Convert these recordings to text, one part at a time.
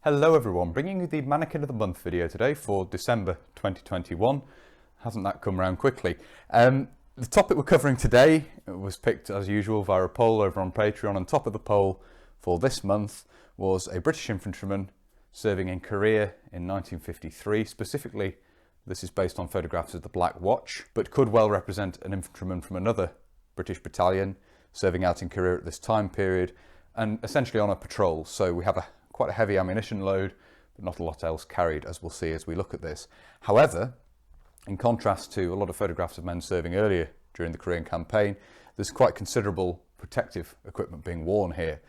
Hello everyone, bringing you the Mannequin of the Month video today for December 2021. Hasn't that come around quickly? The topic we're covering today was picked as usual via a poll over on Patreon, and top of the poll for this month was a British infantryman serving in Korea in 1953. Specifically, this is based on photographs of the Black Watch, but could well represent an infantryman from another British battalion serving out in Korea at this time period, and essentially on a patrol. So we have quite a heavy ammunition load, but not a lot else carried, as we'll see as we look at this. However, in contrast to a lot of photographs of men serving earlier during the Korean campaign, there's quite considerable protective equipment being worn here.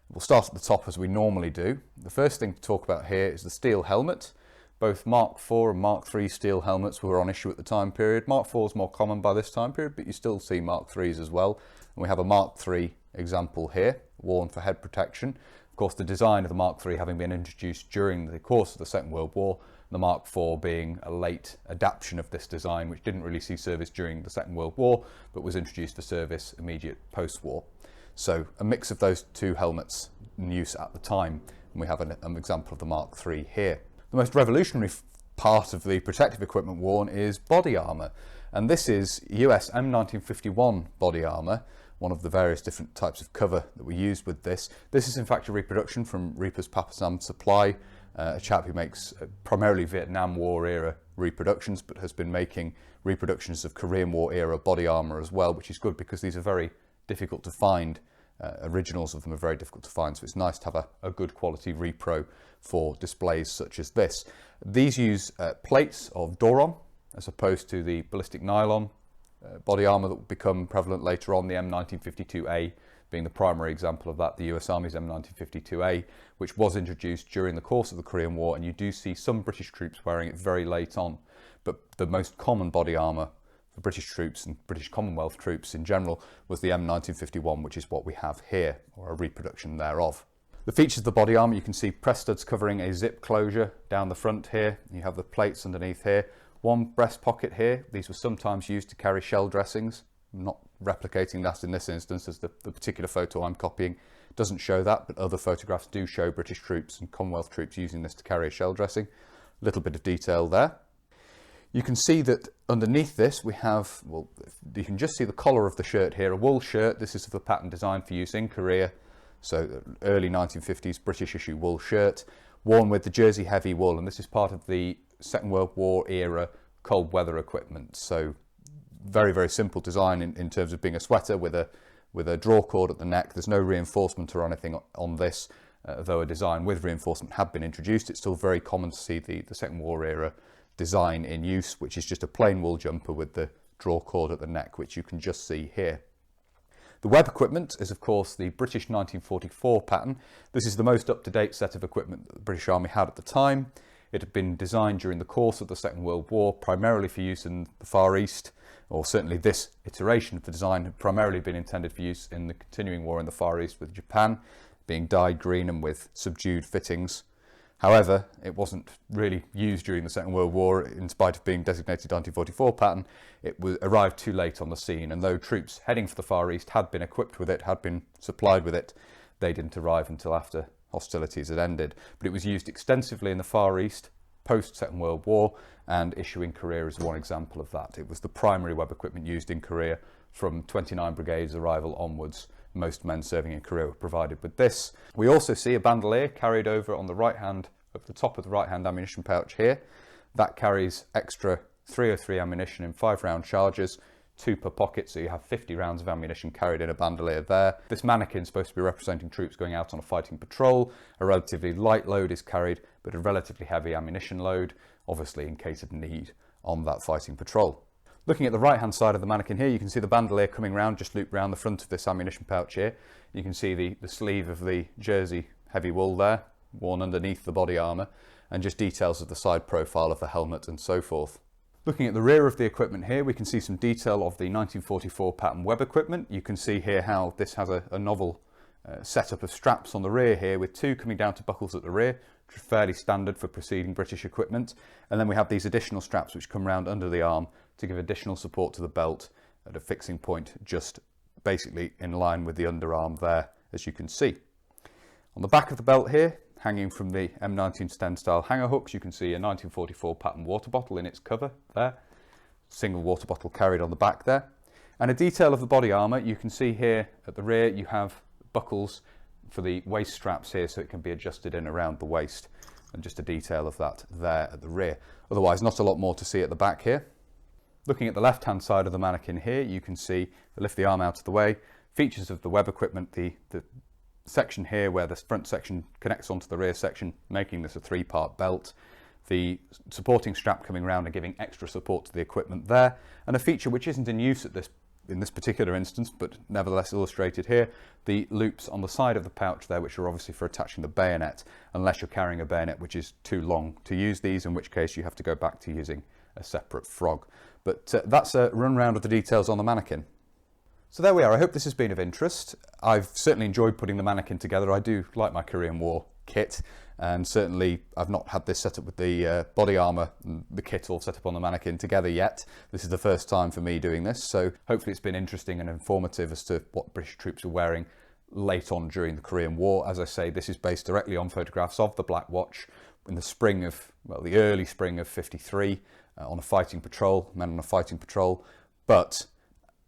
We'll start at the top as we normally do. The first thing to talk about here is the steel helmet. Both Mark IV and Mark III steel helmets were on issue at the time period. Mark IV is more common by this time period, but you still see Mark IIIs as well. And we have a Mark III example here, worn for head protection. Of course, the design of the Mark III having been introduced during the course of the Second World War, the Mark IV being a late adaptation of this design, which didn't really see service during the Second World War, but was introduced for service immediate post-war. So a mix of those two helmets in use at the time, and we have an example of the Mark III here. The most revolutionary part of the protective equipment worn is body armour, and this is US M1951 body armour, one of the various different types of cover that we used with this. This is in fact a reproduction from Reaper's Papasam Supply, a chap who makes primarily Vietnam War era reproductions, but has been making reproductions of Korean War era body armour as well, which is good because these are very difficult to find. Originals of them are very difficult to find, so it's nice to have a good quality repro for displays such as this. These use plates of Doron as opposed to the ballistic nylon body armour that will become prevalent later on, the M1952A being the primary example of that, the US Army's M1952A, which was introduced during the course of the Korean War, and you do see some British troops wearing it very late on. But the most common body armour for British troops and British Commonwealth troops in general was the M1951, which is what we have here, or a reproduction thereof. The features of the body armour, you can see press studs covering a zip closure down the front here. You have the plates underneath here. One breast pocket here. These were sometimes used to carry shell dressings. I'm not replicating that in this instance, as the particular photo I'm copying doesn't show that, but other photographs do show British troops and Commonwealth troops using this to carry a shell dressing. A little bit of detail there. You can see that underneath this we have, well, you can just see the collar of the shirt here, a wool shirt. This is of the pattern designed for use in Korea, so early 1950s British issue wool shirt, worn with the jersey heavy wool, and this is part of the Second World War era cold weather equipment. So very, very simple design in terms of being a sweater with a draw cord at the neck. There's no reinforcement or anything on this, though a design with reinforcement had been introduced. It's still very common to see the Second War era design in use, which is just a plain wool jumper with the draw cord at the neck, which you can just see here. The web equipment is of course the British 1944 pattern. This is the most up-to-date set of equipment that the British Army had at the time. It had been designed during the course of the Second World War, primarily for use in the Far East, or certainly this iteration of the design had primarily been intended for use in the continuing war in the Far East with Japan, being dyed green and with subdued fittings. However, it wasn't really used during the Second World War, in spite of being designated 1944 pattern. It arrived too late on the scene, and though troops heading for the Far East had been equipped with it, had been supplied with it, they didn't arrive until after hostilities had ended. But it was used extensively in the Far East post Second World War, and issue in Korea is one example of that. It was the primary web equipment used in Korea from 29 Brigade's arrival onwards. Most men serving in Korea were provided with this. We also see a bandolier carried over on the right hand, at the top of the right hand ammunition pouch here. That carries extra 303 ammunition in 5-round charges, 2 per pocket, so you have 50 rounds of ammunition carried in a bandolier there. This mannequin is supposed to be representing troops going out on a fighting patrol. A relatively light load is carried, but a relatively heavy ammunition load, obviously in case of need on that fighting patrol. Looking at the right hand side of the mannequin here, you can see the bandolier coming round, just looped round the front of this ammunition pouch here. You can see the sleeve of the jersey heavy wool there, worn underneath the body armour, and just details of the side profile of the helmet and so forth. Looking at the rear of the equipment here, we can see some detail of the 1944 pattern web equipment. You can see here how this has a novel setup of straps on the rear here, with 2 coming down to buckles at the rear, which are fairly standard for preceding British equipment. And then we have these additional straps which come round under the arm to give additional support to the belt at a fixing point, just basically in line with the underarm there, as you can see. On the back of the belt here, hanging from the M19 Sten style hanger hooks. You can see a 1944 pattern water bottle in its cover there. Single water bottle carried on the back there. And a detail of the body armour, you can see here at the rear you have buckles for the waist straps here, so it can be adjusted in around the waist, and just a detail of that there at the rear. Otherwise, not a lot more to see at the back here. Looking at the left hand side of the Mannequin here, you can see, lift the arm out of the way, features of the web equipment, the section here where the front section connects onto the rear section, making this a 3-part belt, the supporting strap coming around and giving extra support to the equipment there, and a feature which isn't in use in this particular instance, but nevertheless illustrated here, the loops on the side of the pouch there, which are obviously for attaching the bayonet, unless you're carrying a bayonet which is too long to use these, in which case you have to go back to using a separate frog. But that's a run round of the details on the Mannequin. So there we are. I hope this has been of interest. I've certainly enjoyed putting the Mannequin together. I do like my Korean War kit, and certainly I've not had this set up with the body armour and the kit all set up on the Mannequin together yet. This is the first time for me doing this, so hopefully it's been interesting and informative as to what British troops were wearing late on during the Korean War. As I say, this is based directly on photographs of the Black Watch in the spring of, well, the early spring of '53 on a fighting patrol, men on a fighting patrol, but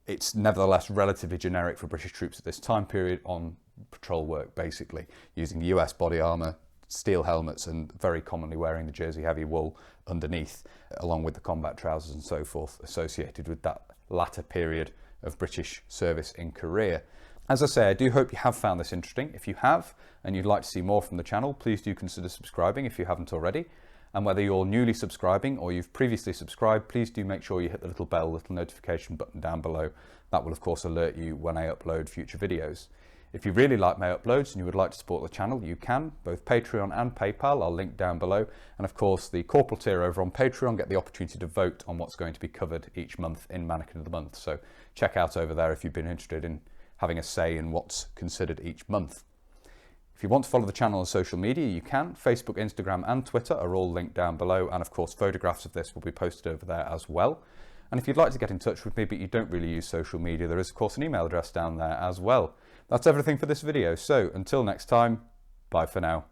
it's nevertheless relatively generic for British troops at this time period on patrol work, basically using US body armour, steel helmets, and very commonly wearing the jersey heavy wool underneath, along with the combat trousers and so forth associated with that latter period of British service in Korea. As I say, I do hope you have found this interesting. If you have and you'd like to see more from the channel, please do consider subscribing if you haven't already. And whether you're newly subscribing or you've previously subscribed, please do make sure you hit the little bell, little notification button down below. That will of course alert you when I upload future videos. If you really like my uploads and you would like to support the channel, you can, both Patreon and PayPal, I'll link down below. And of course the corporal tier over on Patreon get the opportunity to vote on what's going to be covered each month in Mannequin of the Month. So check out over there if you've been interested in having a say in what's considered each month. If you want to follow the channel on social media, you can. Facebook, Instagram and Twitter are all linked down below, and of course photographs of this will be posted over there as well. And if you'd like to get in touch with me but you don't really use social media, there is of course an email address down there as well. That's everything for this video, so until next time, bye for now.